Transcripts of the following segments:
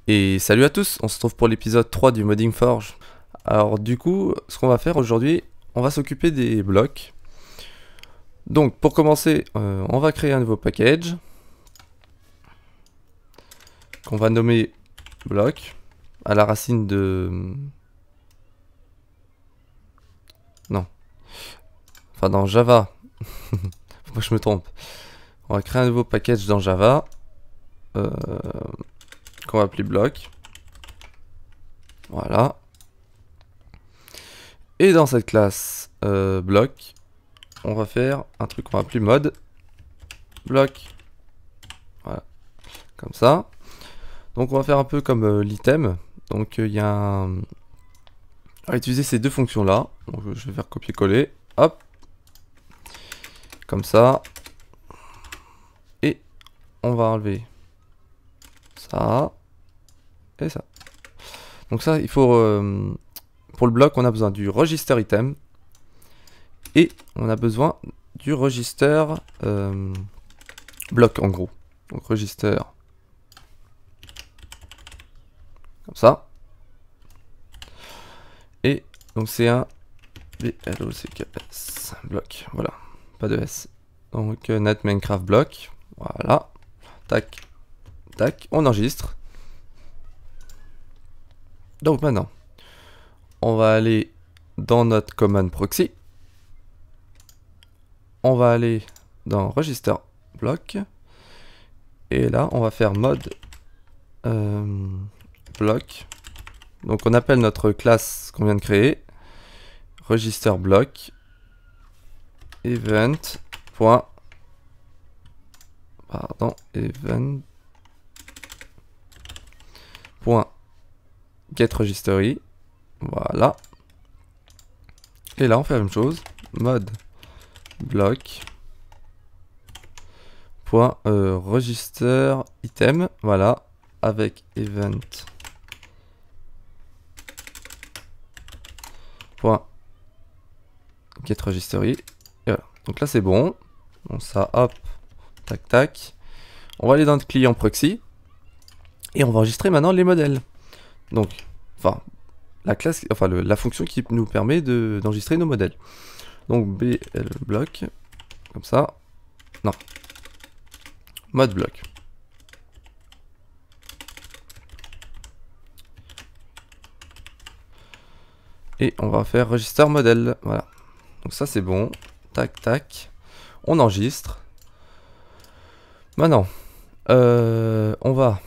Et salut à tous, on se retrouve pour l'épisode 3 du Modding Forge. Alors du coup, ce qu'on va faire aujourd'hui, on va s'occuper des blocs. Donc pour commencer, on va créer un nouveau package qu'on va nommer bloc à la racine de... Non. Enfin dans Java. Faut pas que je me trompe. On va créer un nouveau package dans Java qu'on va appeler bloc. Voilà. Et dans cette classe bloc, on va faire un truc qu'on va appeler mode bloc. Voilà. Comme ça. Donc on va faire un peu comme l'item. Donc il y a un... On va utiliser ces deux fonctions là. Donc je vais faire copier-coller. Hop. Comme ça. Et on va enlever ça. Et ça. Donc ça, il faut... pour le bloc, on a besoin du register item. Et on a besoin du register bloc en gros. Donc register. Comme ça. Et donc c'est un BLOCKS bloc. Voilà. Pas de S. Donc net Minecraft bloc. Voilà. Tac. Tac. On enregistre. Donc maintenant, on va aller dans notre command proxy. On va aller dans register bloc. Et là, on va faire mode bloc. Donc on appelle notre classe qu'on vient de créer register bloc event point event point get registry. Voilà. Et là on fait la même chose, mode bloc point register item. Voilà, avec event get registry. Et voilà. Donc là c'est bon. Donc ça, hop, tac tac. On va aller dans notre client proxy et on va enregistrer maintenant les modèles. Donc, enfin, la classe, enfin la fonction qui nous permet d'enregistrer nos modèles. Donc bl bloc, comme ça. Non. Mode bloc. Et on va faire register modèle. Voilà. Donc ça c'est bon. Tac tac. On enregistre. Maintenant, on va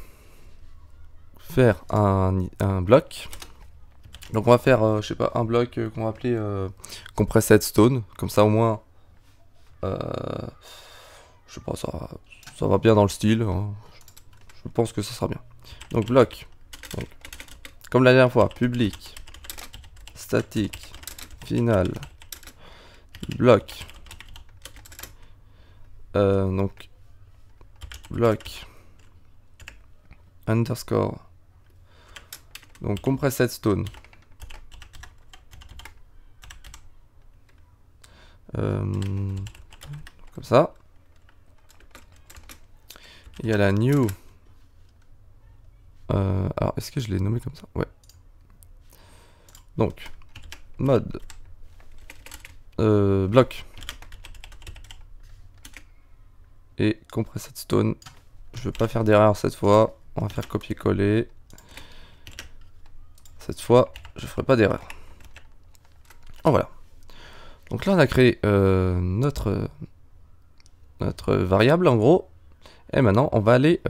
faire un bloc. Donc on va faire, je sais pas, un bloc qu'on va appeler compressed stone. Comme ça au moins, je sais pas, ça va bien dans le style. Hein. Je pense que ça sera bien. Donc bloc. Donc, comme la dernière fois, public, statique, final, bloc. Donc bloc underscore. Donc compressed stone. Comme ça. Il y a la new. Alors est-ce que je l'ai nommé comme ça? Ouais. Donc mode bloc et compressed stone. Je veux pas faire d'erreur cette fois. On va faire copier-coller. Cette fois, je ferai pas d'erreur. Oh, voilà. Donc là, on a créé notre variable en gros. Et maintenant, on va aller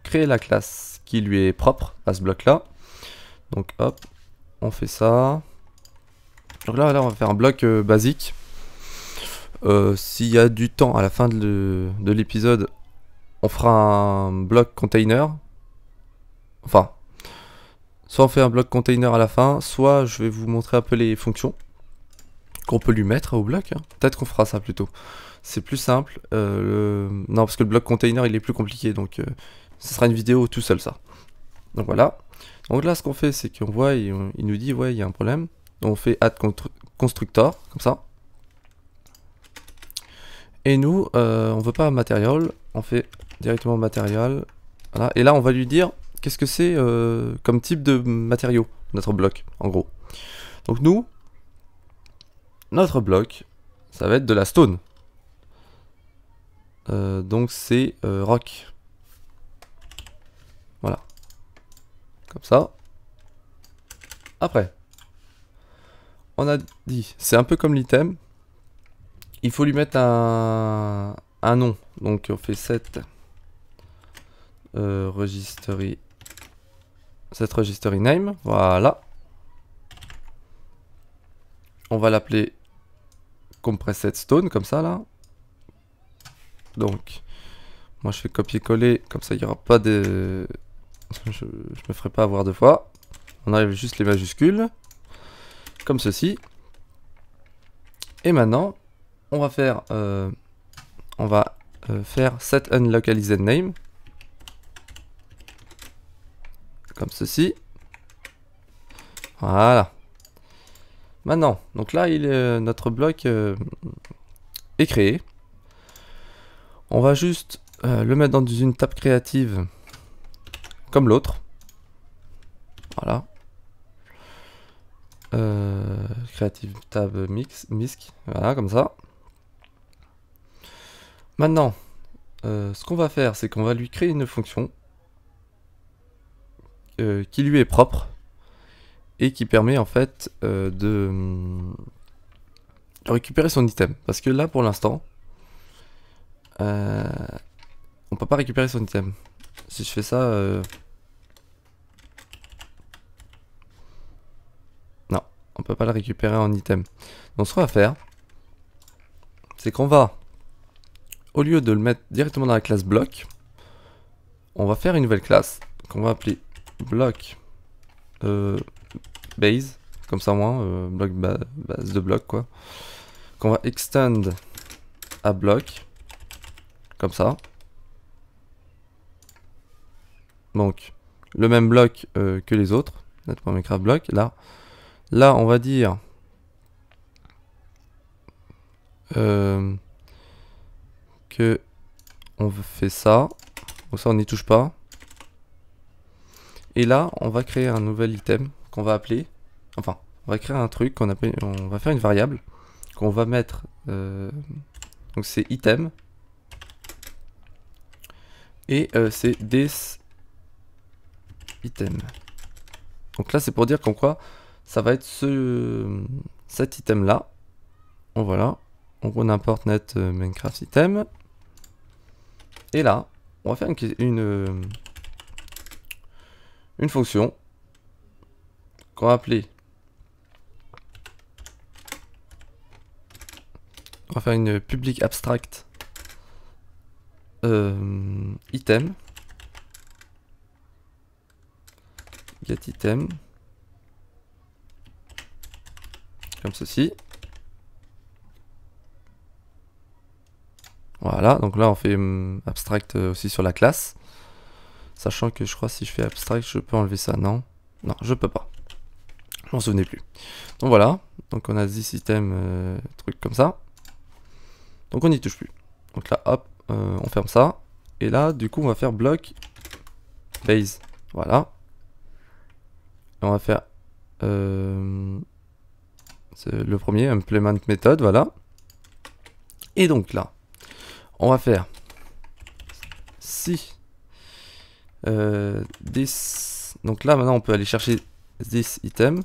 créer la classe qui lui est propre à ce bloc-là. Donc hop, on fait ça. Donc là, on va faire un bloc basique. S'il y a du temps à la fin de l'épisode, on fera un bloc container. Enfin, soit on fait un bloc container à la fin, soit je vais vous montrer un peu les fonctions qu'on peut lui mettre au bloc. Hein. Peut-être qu'on fera ça plutôt. C'est plus simple. Non, parce que le bloc container il est plus compliqué, donc ce sera une vidéo tout seul ça. Donc voilà. Donc là, ce qu'on fait, c'est qu'on voit, il nous dit ouais, il y a un problème. Donc on fait add constructor comme ça. Et nous, on veut pas material, on fait directement material. Voilà. Et là, on va lui dire qu'est-ce que c'est comme type de matériau, notre bloc, en gros. Donc nous, notre bloc, ça va être de la stone. Donc c'est rock. Voilà. Comme ça. Après, on a dit, c'est un peu comme l'item. Il faut lui mettre un nom. Donc on fait set registry name. Voilà. On va l'appeler compressed stone comme ça là. Donc moi je fais copier-coller comme ça il n'y aura pas de... je me ferai pas avoir deux fois. On enlève juste les majuscules comme ceci. Et maintenant on va faire set unlocalized name comme ceci. Voilà. Maintenant, donc là, notre bloc est créé. On va juste le mettre dans une table créative comme l'autre. Voilà. Creative tab misc. Voilà, comme ça. Maintenant, ce qu'on va faire, c'est qu'on va lui créer une fonction qui lui est propre et qui permet en fait de récupérer son item. Parce que là, pour l'instant, on peut pas récupérer son item. Si je fais ça, non, on peut pas le récupérer en item. Donc ce qu'on va faire, c'est qu'on va, au lieu de le mettre directement dans la classe bloc, on va faire une nouvelle classe qu'on va appeler bloc base, comme ça moins, bloc base de bloc quoi, qu'on va extend à bloc, comme ça. Donc le même bloc que les autres, net.minecraft bloc. Là on va dire que on fait ça, donc ça on n'y touche pas. Et là on va créer un nouvel item qu'on va appeler, enfin on va créer un truc qu'on appelle, on va faire une variable qu'on va mettre, donc c'est item, et c'est this item. Donc là c'est pour dire qu'en quoi ça va être cet item là. Donc voilà, donc on importe net Minecraft item, et là on va faire une fonction qu'on va appeler, on va faire une public abstract item, get item, comme ceci. Voilà, donc là on fait abstract aussi sur la classe, sachant que je crois si je fais abstract je peux enlever ça. Non, je peux pas, je m'en souvenais plus. Donc voilà, donc on a this item, truc comme ça, donc on n'y touche plus. Donc là hop, on ferme ça, et là du coup on va faire bloc base. Voilà, et on va faire le premier implement method. Voilà, et donc là on va faire si this, donc là maintenant on peut aller chercher this item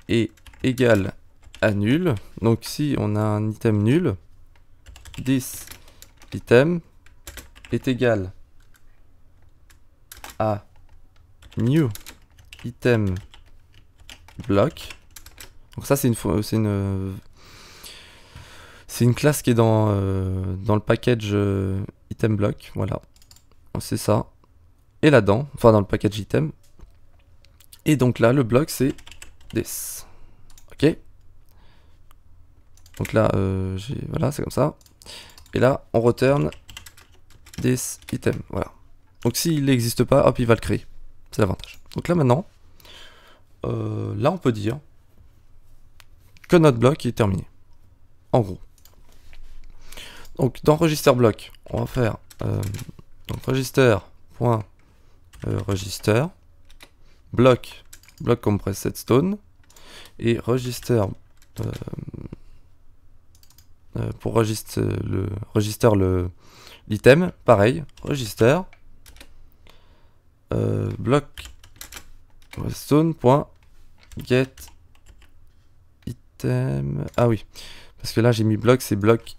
est égal à nul. Donc si on a un item nul, this item est égal à new item block. Donc ça c'est une classe qui est dans le package item block. Voilà, c'est ça. Et là-dedans, enfin dans le package item. Et donc là le bloc c'est this. Ok. Donc là voilà, c'est comme ça. Et là on return this item. Voilà. Donc s'il n'existe pas, hop, il va le créer. C'est l'avantage. Donc là maintenant, là on peut dire que notre bloc est terminé. En gros. Donc dans register bloc, on va faire Donc register.register, bloc compressed stone, et register pour register l'item, pareil, register bloc stone.get item. Ah oui, parce que là j'ai mis bloc, c'est bloc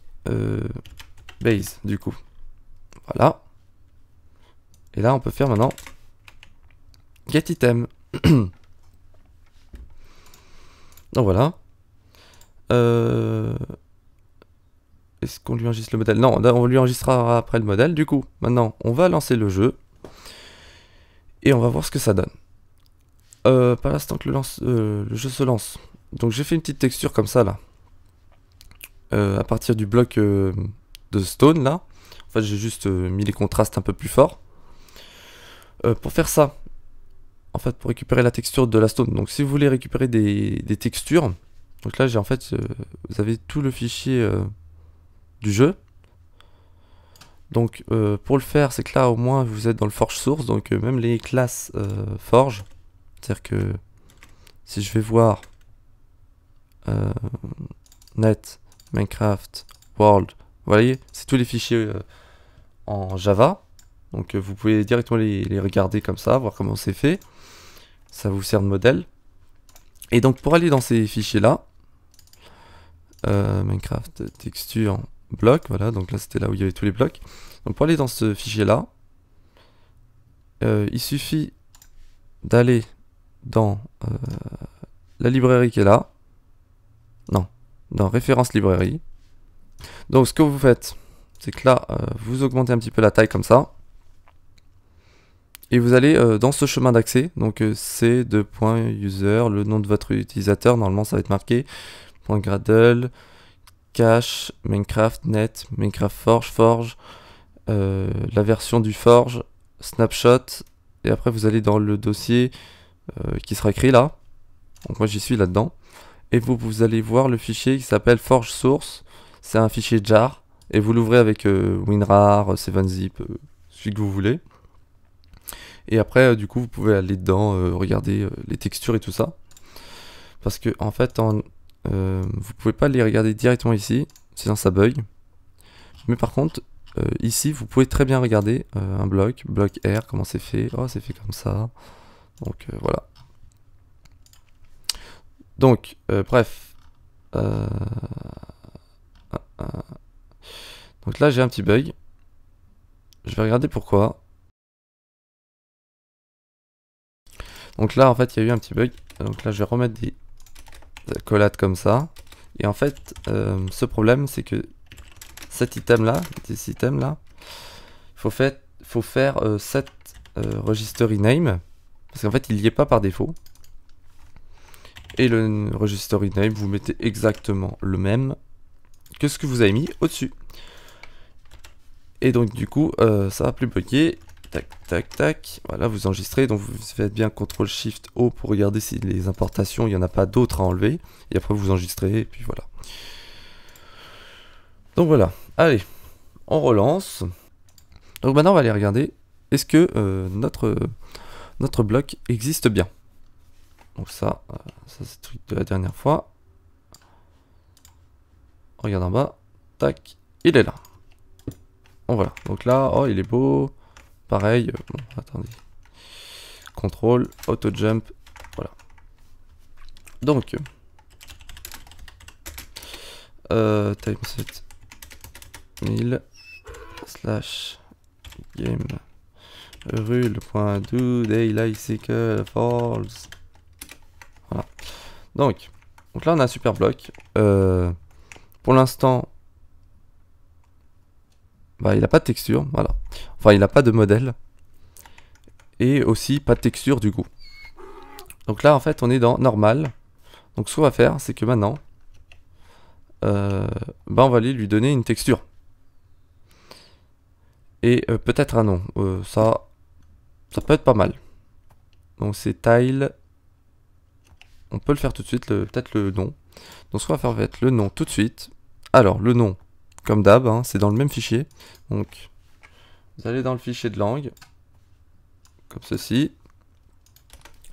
base du coup. Voilà. Et là on peut faire maintenant get item. Donc voilà. Est-ce qu'on lui enregistre le modèle? Non, on lui enregistrera après le modèle. Du coup, maintenant, on va lancer le jeu. Et on va voir ce que ça donne. Par l'instant que le jeu se lance. Donc j'ai fait une petite texture comme ça, là. À partir du bloc de stone, là. En fait, j'ai juste mis les contrastes un peu plus forts. Pour faire ça, en fait, pour récupérer la texture de la stone. Donc si vous voulez récupérer des textures, donc là, j'ai en fait, vous avez tout le fichier du jeu. Donc pour le faire, c'est que là au moins vous êtes dans le Forge Source, donc même les classes Forge, c'est-à-dire que si je vais voir Net, Minecraft, World, vous voyez, c'est tous les fichiers en Java, donc vous pouvez directement les regarder comme ça, voir comment c'est fait, ça vous sert de modèle. Et donc pour aller dans ces fichiers là, Minecraft, texture, bloc, voilà, donc là c'était là où il y avait tous les blocs. Donc pour aller dans ce fichier là, il suffit d'aller dans la librairie qui est là, non, dans référence librairie. Donc ce que vous faites, c'est que là, vous augmentez un petit peu la taille comme ça, et vous allez dans ce chemin d'accès, donc c'est .user, le nom de votre utilisateur, normalement ça va être marqué, .gradle, cache, Minecraft, net, Minecraft Forge, la version du Forge, snapshot, et après vous allez dans le dossier qui sera écrit là, donc moi j'y suis là-dedans, et vous allez voir le fichier qui s'appelle Forge Source, c'est un fichier jar, et vous l'ouvrez avec WinRAR, 7zip, celui que vous voulez, et après du coup vous pouvez aller dedans, regarder les textures et tout ça, parce que en fait vous pouvez pas les regarder directement ici, sinon ça bug. Mais par contre, ici, vous pouvez très bien regarder un bloc R, comment c'est fait. Oh, c'est fait comme ça. Donc voilà. Donc, bref. Donc là, j'ai un petit bug. Je vais regarder pourquoi. Donc là, en fait, il y a eu un petit bug. Donc là, je vais remettre des accolades comme ça. Et en fait, ce problème, c'est que cet item là, faut faire set registry name, parce qu'en fait il n'y est pas par défaut. Et le registry name, vous mettez exactement le même que ce que vous avez mis au-dessus. Et donc du coup, ça va plus bugger. Tac, tac, tac. Voilà, vous enregistrez. Donc vous faites bien CTRL SHIFT O pour regarder si les importations, il n'y en a pas d'autres à enlever. Et après vous enregistrez, et puis voilà. Donc voilà, allez, on relance. Donc maintenant on va aller regarder, est-ce que notre bloc existe bien. Donc ça c'est le truc de la dernière fois. Regarde en bas, tac, il est là. Bon voilà, donc là, oh il est beau. Pareil, bon, attendez. CTRL, auto jump, voilà. Donc, timeset 1000 slash game rule.do daylight cycle false. Voilà. Donc là on a un super bloc. Pour l'instant, bah, il n'a pas de texture, voilà. Enfin, il n'a pas de modèle. Et aussi pas de texture du coup. Donc là en fait on est dans normal. Donc ce qu'on va faire, c'est que maintenant bah, on va aller lui donner une texture. Et peut-être un nom. Ça peut être pas mal. Donc c'est tile. On peut le faire tout de suite, peut-être le nom. Donc ce qu'on va faire va être le nom tout de suite. Alors le nom, comme d'hab, hein, c'est dans le même fichier. Donc vous allez dans le fichier de langue, comme ceci.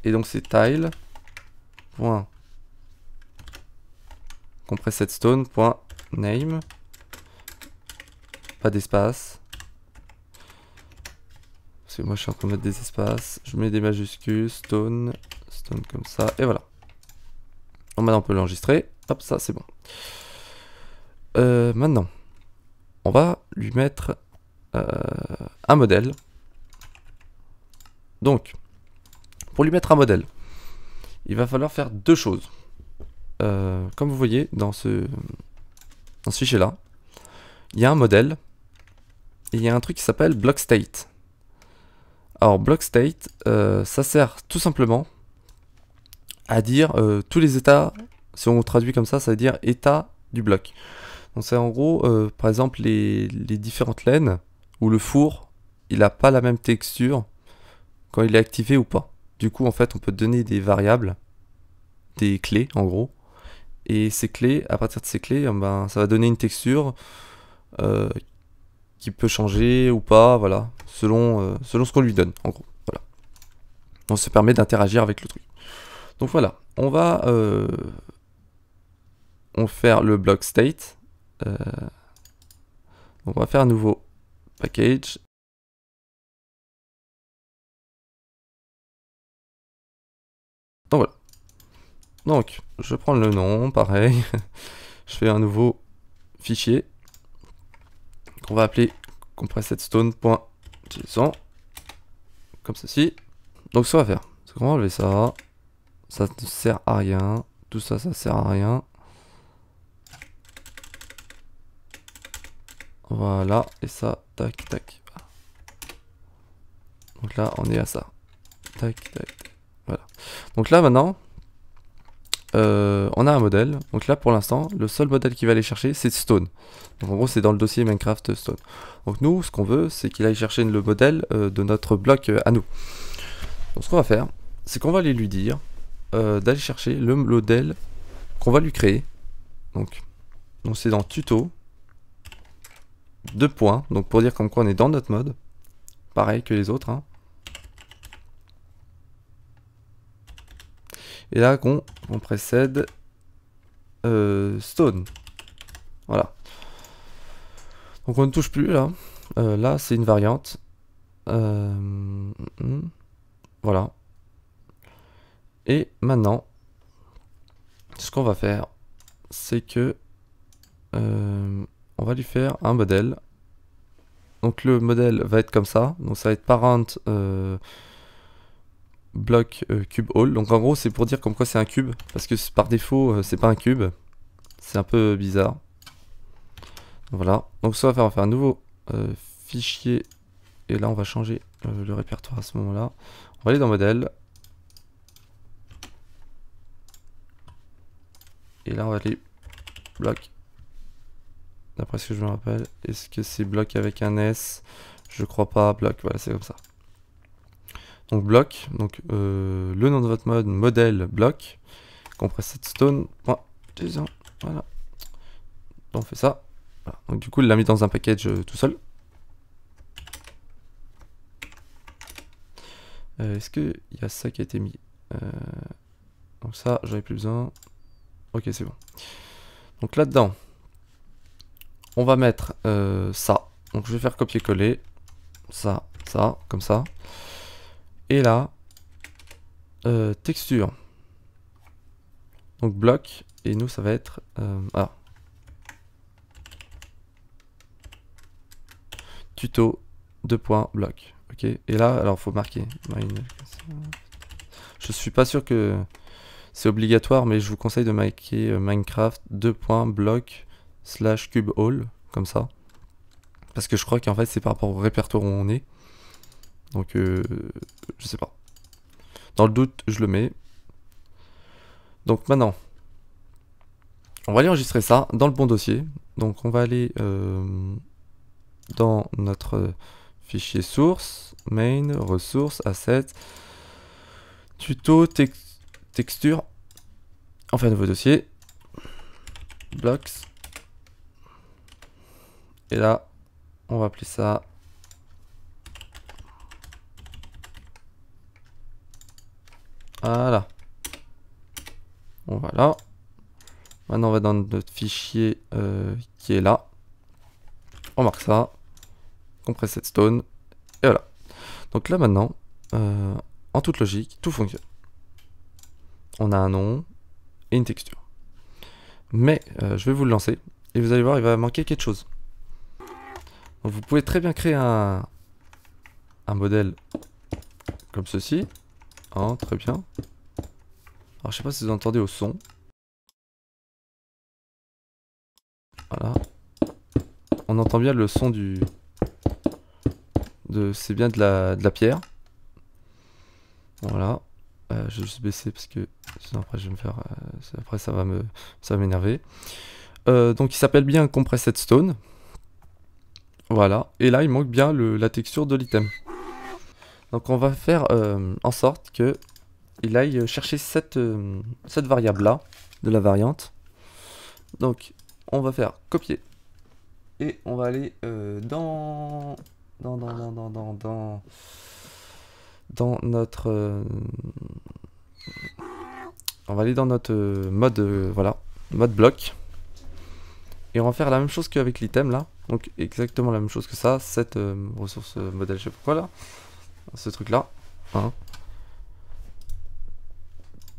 Et donc c'est tile.compressedstone.name, pas d'espace. Parce que moi je suis en train de mettre des espaces. Je mets des majuscules, stone comme ça, et voilà. Donc maintenant on peut l'enregistrer. Hop, ça c'est bon. Maintenant, on va lui mettre un modèle. Donc, pour lui mettre un modèle, il va falloir faire deux choses. Comme vous voyez dans ce fichier là, il y a un modèle et il y a un truc qui s'appelle block_state. Alors block_state, ça sert tout simplement à dire tous les états. Si on traduit comme ça veut dire état du bloc. Donc c'est en gros, par exemple les différentes laines où le four il n'a pas la même texture quand il est activé ou pas. Du coup en fait on peut donner des variables, des clés en gros, et ces clés, à partir de ces clés, ben, ça va donner une texture qui peut changer ou pas, voilà, selon ce qu'on lui donne en gros. Voilà. Donc ça permet d'interagir avec le truc. Donc voilà, on va faire le block state. On va faire un nouveau package. Donc voilà. Donc je prends le nom, pareil. Je fais un nouveau fichier qu'on va appeler compressedstone.json comme ceci. Donc ce qu'on va faire, c'est qu'on va enlever ça. Ça ne sert à rien. Tout ça, ça sert à rien. Voilà, et ça, tac, tac. Donc là, on est à ça. Tac, tac. Voilà. Donc là, maintenant, on a un modèle. Donc là, pour l'instant, le seul modèle qu'il va aller chercher, c'est Stone. Donc en gros, c'est dans le dossier Minecraft Stone. Donc nous, ce qu'on veut, c'est qu'il aille chercher le modèle de notre bloc à nous. Donc ce qu'on va faire, c'est qu'on va aller lui dire d'aller chercher le modèle qu'on va lui créer. Donc c'est dans tuto. 2 points, donc pour dire comme quoi on est dans notre mode, pareil que les autres. Hein. Et là on précède stone. Voilà. Donc on ne touche plus là. Là c'est une variante. Voilà. Et maintenant, ce qu'on va faire, c'est que on va lui faire un modèle. Donc le modèle va être comme ça. Donc ça va être parent block cube all. Donc en gros c'est pour dire comme quoi c'est un cube. Parce que par défaut c'est pas un cube. C'est un peu bizarre. Voilà. Donc ça va faire un nouveau fichier. Et là on va changer le répertoire à ce moment là. On va aller dans modèle. Et là on va aller bloc. D'après ce que je me rappelle, est-ce que c'est bloc avec un S? Je crois pas, bloc, voilà, c'est comme ça. Donc bloc, donc le nom de votre mode, modèle bloc, compressedstone.json, voilà. Donc on fait ça. Voilà. Donc du coup, il l'a mis dans un package tout seul. Est-ce qu'il y a ça qui a été mis donc ça, j'avais plus besoin. Ok, c'est bon. Donc là-dedans, on va mettre ça. Donc je vais faire copier-coller. Ça, comme ça. Et là, texture. Donc bloc. Et nous, ça va être... tuto, 2 points, bloc. Ok. Et là, alors faut marquer. Je suis pas sûr que c'est obligatoire, mais je vous conseille de marquer Minecraft 2 points, bloc, / cube all. Comme ça. Parce que je crois qu'en fait c'est par rapport au répertoire où on est. Donc je sais pas. Dans le doute je le mets. Donc maintenant on va aller enregistrer ça dans le bon dossier. Donc on va aller dans notre fichier source, main, ressources, assets, tuto, texture. On fait un nouveau dossier. Blocks. Et là, on va appeler ça Voilà. Bon, voilà. Maintenant, on va dans notre fichier qui est là. On marque ça. Compressed stone. Et voilà. Donc là, maintenant, en toute logique, tout fonctionne. On a un nom et une texture. Mais je vais vous le lancer. Et vous allez voir, il va manquer quelque chose. Donc, vous pouvez très bien créer un modèle comme ceci. Oh, très bien. Alors, je sais pas si vous entendez au son. Voilà. On entend bien le son du... C'est bien de la pierre. Voilà. Je vais juste baisser parce que sinon après je vais me faire... après ça va m'énerver. Donc il s'appelle bien Compressed Stone. Voilà. Et là il manque bien la texture de l'item. Donc on va faire en sorte que il aille chercher cette variable là de la variante. Donc on va faire copier. Et on va aller dans notre on va aller dans notre mode voilà, mode bloc, et on va faire la même chose qu'avec l'item là, donc exactement la même chose que ça, cette ressource modèle, je sais pas pourquoi là, ce truc là, hein.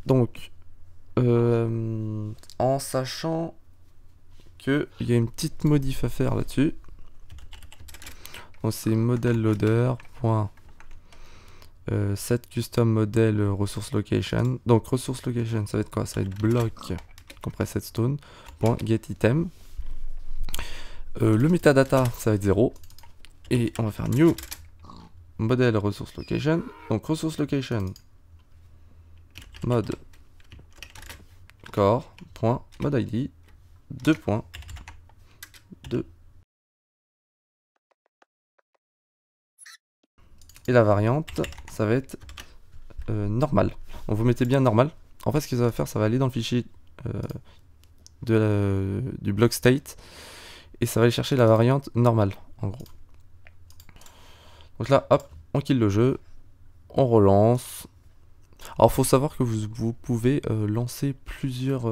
Donc en sachant que il y a une petite modif à faire là-dessus. Donc c'est model loader. Set custom model resource location. Donc resource location, ça va être quoi? Ça va être bloc compressed stone .get item. Le metadata, ça va être 0. Et on va faire new model resource location. Donc resource location mode core .mode id 2.2. Et la variante, ça va être normal. Donc vous mettez bien normal. En fait, ce que ça va faire, ça va aller dans le fichier du block state et ça va aller chercher la variante normale, en gros. Donc là, hop, on kill le jeu, on relance. Alors, faut savoir que vous pouvez lancer plusieurs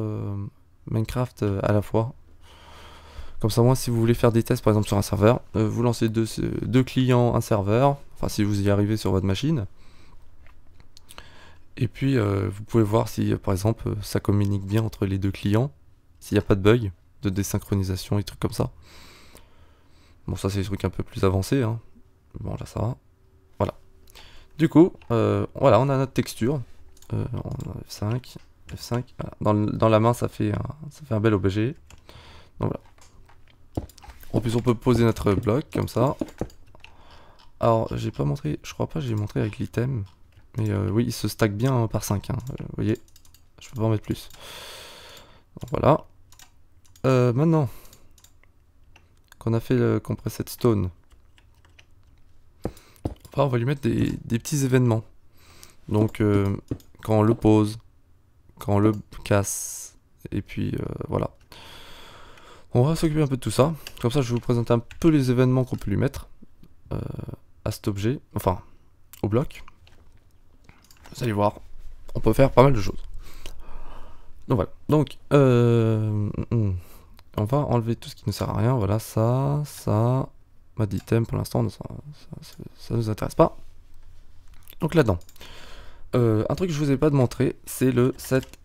Minecraft à la fois. Comme ça, moi, si vous voulez faire des tests, par exemple sur un serveur, vous lancez deux clients, un serveur. Enfin, si vous y arrivez sur votre machine. Et puis, vous pouvez voir si, par exemple, ça communique bien entre les deux clients. S'il n'y a pas de bug, de désynchronisation et trucs comme ça. Bon, ça, c'est des trucs un peu plus avancés. Hein. Bon, là, ça va. Voilà. Du coup, voilà, on a notre texture. F5. F5. Voilà. Dans la main, ça fait un bel objet. Donc, voilà. En plus, on peut poser notre bloc, comme ça. Alors, j'ai pas montré, je crois pas que j'ai montré avec l'item. Mais oui, il se stack bien par 5. Hein. Vous voyez, je peux pas en mettre plus. Donc voilà. Maintenant qu'on a fait le compressed stone, on va lui mettre des petits événements. Donc quand on le pose, quand on le casse, et puis voilà. On va s'occuper un peu de tout ça. Comme ça, je vais vous présenter un peu les événements qu'on peut lui mettre à cet objet, enfin au bloc. Vous allez voir, on peut faire pas mal de choses. Donc voilà, donc on va enlever tout ce qui ne sert à rien. Voilà, ça, mode item pour l'instant, ça nous intéresse pas. Donc là-dedans, un truc que je vous ai pas montré, c'est le set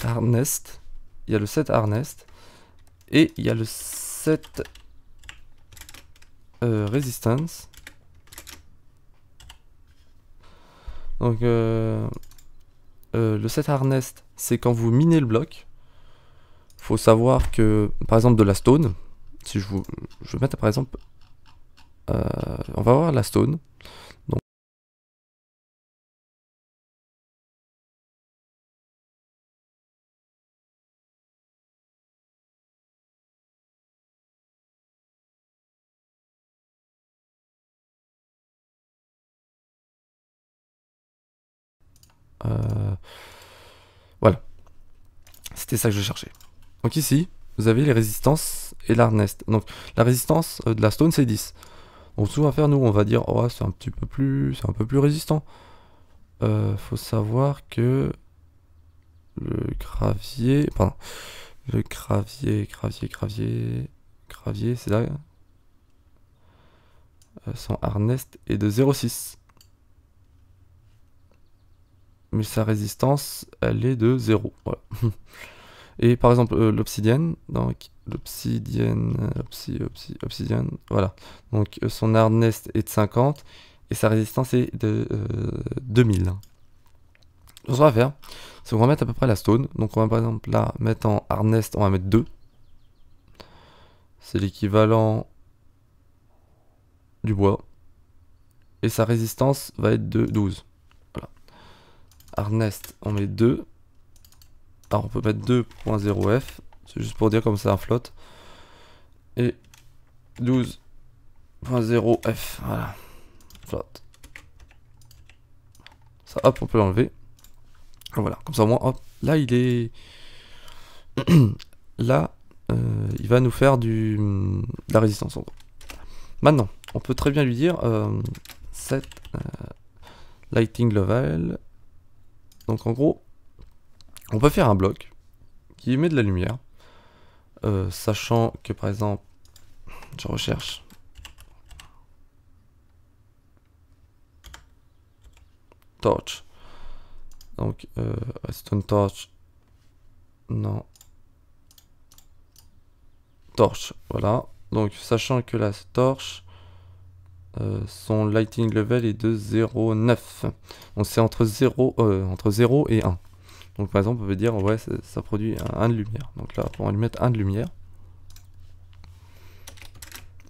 harnest. Il y a le set harnest et il y a le set resistance. Donc le set harnest, c'est quand vous minez le bloc. Faut savoir que, par exemple, de la stone, si je vais mettre par exemple, on va voir la stone. Donc, voilà, c'était ça que je cherchais. Donc ici, vous avez les résistances et l'harnest. Donc la résistance de la stone, c'est 10. Donc ce qu'on va faire, nous, on va dire, oh, c'est un petit peu plus, c'est un peu plus résistant. Faut savoir que le gravier, pardon, le gravier, c'est là. Son hardness est de 0,6. Mais sa résistance, elle est de 0. Voilà. Et par exemple, l'obsidienne, donc l'obsidienne, voilà. Donc son hardness est de 50 et sa résistance est de 2000. Ce qu'on va faire, c'est qu'on va mettre à peu près la stone. Donc on va par exemple là mettre en hardness, on va mettre 2. C'est l'équivalent du bois. Et sa résistance va être de 12. Voilà. Hardness, on met 2. Alors on peut mettre 2.0f. C'est juste pour dire comme ça un flotte. Et 12.0f. Voilà. Flotte. Ça, hop, on peut l'enlever. Voilà, comme ça au moins, hop. Là, il est... Là, il va nous faire de la résistance en gros. Maintenant, on peut très bien lui dire set lighting level. Donc en gros, on peut faire un bloc qui émet de la lumière, sachant que par exemple, je recherche torch. Donc stone torch, non, torche, voilà. Donc sachant que la torche, son lighting level est de 0,9. Donc c'est entre 0 et 1. Donc par exemple on peut dire ouais ça produit 1 de lumière. Donc là on va lui mettre 1 de lumière.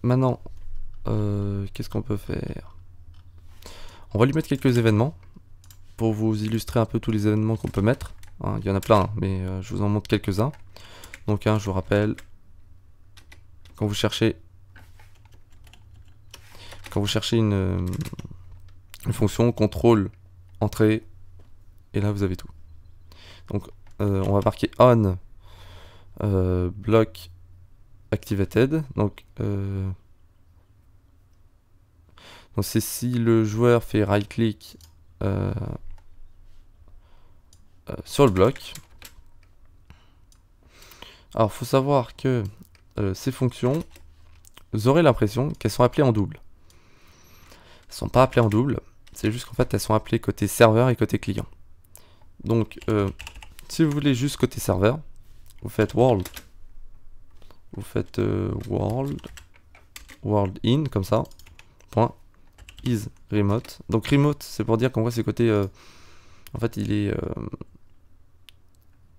Maintenant qu'est-ce qu'on peut faire? On va lui mettre quelques événements pour vous illustrer un peu tous les événements qu'on peut mettre. Hein, il y en a plein, mais je vous en montre quelques-uns. Donc je vous rappelle, quand vous cherchez une fonction contrôle entrée, et là vous avez tout. Donc on va marquer on block activated. Donc c'est si le joueur fait right click sur le bloc. Alors faut savoir que ces fonctions, vous aurez l'impression qu'elles sont appelées en double. Elles sont pas appelées en double, c'est juste qu'en fait elles sont appelées côté serveur et côté client. Donc si vous voulez juste côté serveur, vous faites world, vous faites world in comme ça, point is remote. Donc remote c'est pour dire qu'en vrai c'est côté en fait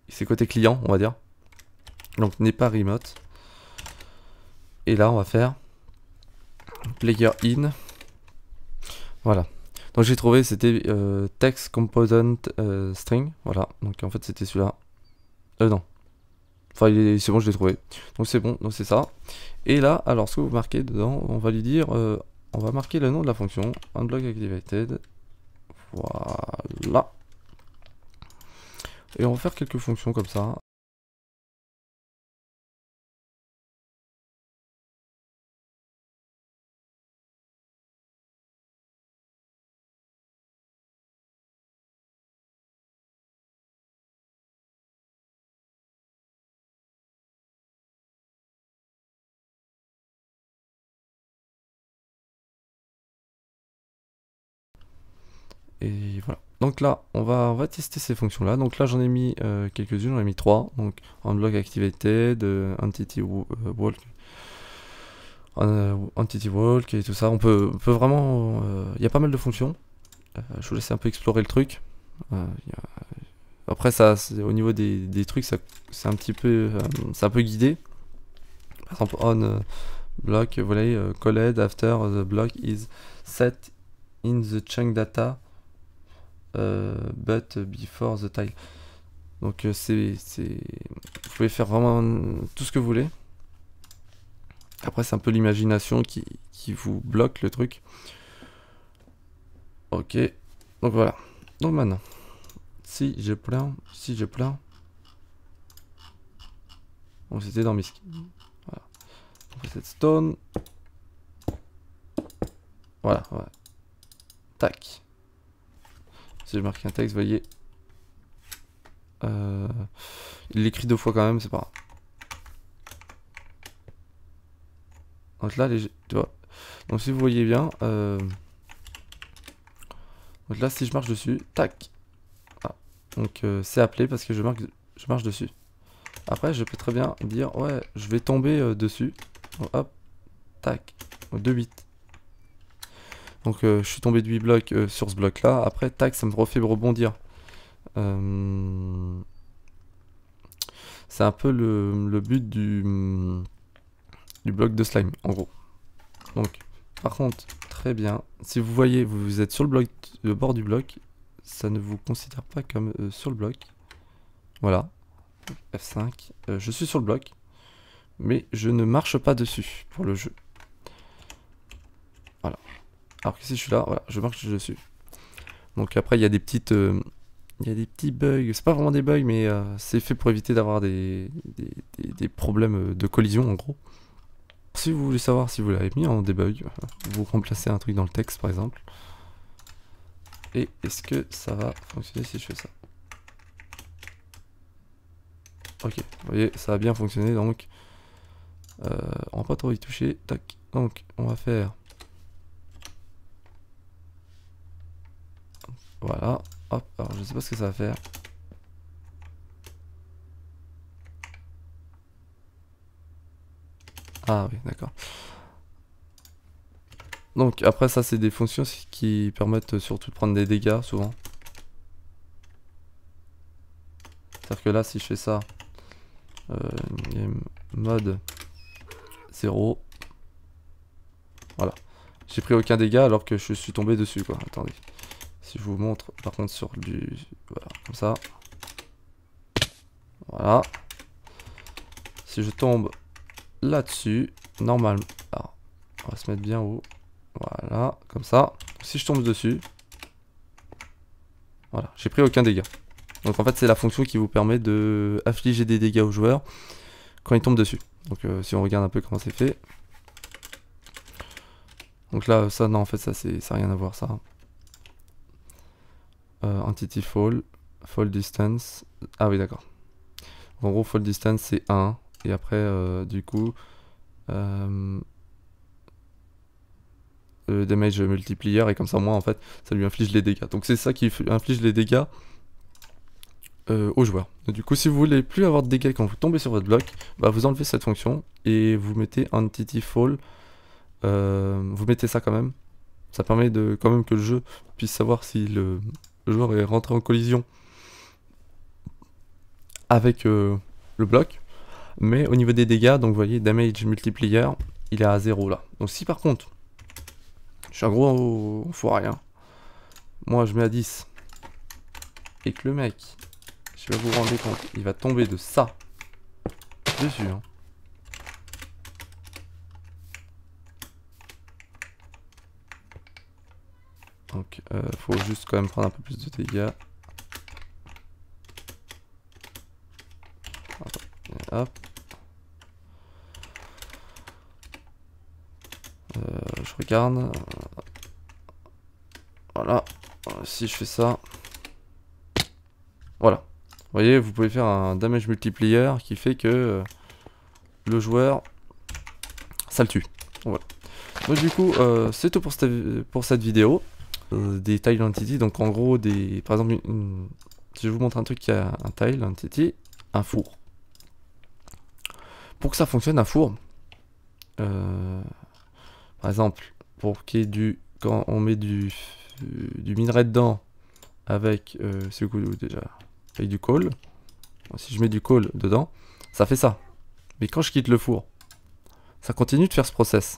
c'est côté client on va dire. Donc n'est pas remote. Et là on va faire player in. Voilà. Donc j'ai trouvé c'était text component string. Voilà. Donc en fait c'était celui-là. Non. Enfin c'est bon je l'ai trouvé. Donc c'est bon. Donc c'est ça. Et là alors ce que vous marquez dedans, on va lui dire on va marquer le nom de la fonction unblock activated. Voilà. Et on va faire quelques fonctions comme ça. Et voilà. Donc là, on va tester ces fonctions-là. Donc là, j'en ai mis quelques-unes, j'en ai mis 3. Donc unblock activated, entity walk, entity walk et tout ça. On peut vraiment, il y a pas mal de fonctions. Je vous laisse un peu explorer le truc. Après ça, au niveau des trucs, c'est un petit peu, c'est un peu guidé. Par exemple, on block, vous voyez, colled after the block is set in the chunk data. But before the tile. Donc vous pouvez faire vraiment tout ce que vous voulez. Après c'est un peu l'imagination qui vous bloque le truc. Ok. Donc voilà. Donc maintenant, si j'ai plein, bon c'était dans mes skins. Voilà. On fait cette stone. Voilà, ouais. Tac. Si je marque un texte, vous voyez. Il l'écrit 2 fois quand même, c'est pas grave. Donc là, tu vois. Donc si vous voyez bien, donc là, si je marche dessus, tac. Ah. Donc c'est appelé parce que je marche dessus. Après, je peux très bien dire, ouais, je vais tomber dessus. Donc, hop, tac, 2 bits. Donc je suis tombé de 8 blocs sur ce bloc là. Après, tac, ça me refait rebondir. C'est un peu le but du bloc de slime, en gros. Donc, par contre, très bien. Si vous voyez, vous êtes sur le bord du bloc, ça ne vous considère pas comme sur le bloc. Voilà. F5. Je suis sur le bloc, mais je ne marche pas dessus pour le jeu. Voilà. Alors que si je suis là, voilà, je marche dessus. Donc après, il y a des petites... il y a des petits bugs, c'est pas vraiment des bugs, mais c'est fait pour éviter d'avoir des problèmes de collision en gros. Si vous voulez savoir si vous l'avez mis en debug, vous remplacez un truc dans le texte par exemple. Et est-ce que ça va fonctionner si je fais ça? Ok, vous voyez, ça a bien fonctionné donc. On va pas trop y toucher. Tac. Donc, on va faire. Voilà. Hop, alors je sais pas ce que ça va faire. Ah oui, d'accord. Donc après ça c'est des fonctions qui permettent surtout de prendre des dégâts souvent. C'est-à-dire que là si je fais ça, game mode 0, voilà. J'ai pris aucun dégât alors que je suis tombé dessus quoi. Attendez. Si je vous montre par contre sur du... Voilà, comme ça. Voilà. Si je tombe là-dessus, normalement... Alors, on va se mettre bien haut. Voilà, comme ça. Si je tombe dessus... Voilà, j'ai pris aucun dégât. Donc en fait c'est la fonction qui vous permet de affliger des dégâts aux joueurs quand ils tombent dessus. Donc si on regarde un peu comment c'est fait. Donc là ça non en fait ça n'a rien à voir ça. Entity fall, fall distance. Ah oui d'accord. En gros fall distance c'est 1. Et après du coup damage multiplier et comme ça moi en fait ça lui inflige les dégâts. Donc c'est ça qui inflige les dégâts aux joueurs. Donc, du coup si vous voulez plus avoir de dégâts quand vous tombez sur votre bloc, bah, vous enlevez cette fonction et vous mettez entity fall. Vous mettez ça quand même. Ça permet de quand même que le jeu puisse savoir si le joueur est rentré en collision avec le bloc. Mais au niveau des dégâts, donc vous voyez damage multiplier, il est à 0 là. Donc si par contre, je suis un gros foiré, hein. Moi je mets à 10 et que le mec, je vais vous rendre compte, il va tomber de ça dessus, hein. Donc faut juste quand même prendre un peu plus de dégâts. Hop. Je regarde. Voilà. Si je fais ça. Voilà. Vous voyez, vous pouvez faire un damage multiplier qui fait que le joueur, ça le tue. Voilà. Donc du coup, c'est tout pour cette vidéo. Des tile entity, donc en gros, par exemple, si je vous montre un truc qui a un tile entity, un four. Pour que ça fonctionne, un four, par exemple, pour qu'il y ait quand on met du minerai dedans avec, c'est quoi déjà, avec du coal, si je mets du coal dedans, ça fait ça. Mais quand je quitte le four, ça continue de faire ce process.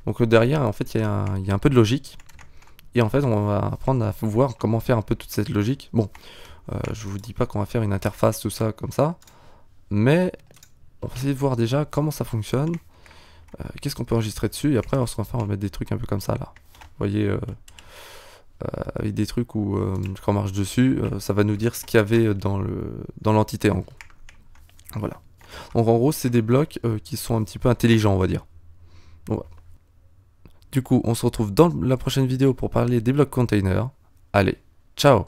Donc derrière, en fait, il y a un peu de logique. Et en fait, on va apprendre à voir comment faire un peu toute cette logique. Bon, je vous dis pas qu'on va faire une interface, tout ça, comme ça. Mais on va essayer de voir déjà comment ça fonctionne. Qu'est-ce qu'on peut enregistrer dessus. Et après, on va mettre des trucs un peu comme ça, là. Vous voyez, avec des trucs où, quand on marche dessus, ça va nous dire ce qu'il y avait dans l'entité, en gros. Voilà. Donc en gros, c'est des blocs qui sont un petit peu intelligents, on va dire. Donc, Du coup, on se retrouve dans la prochaine vidéo pour parler des blocs containers. Allez, ciao!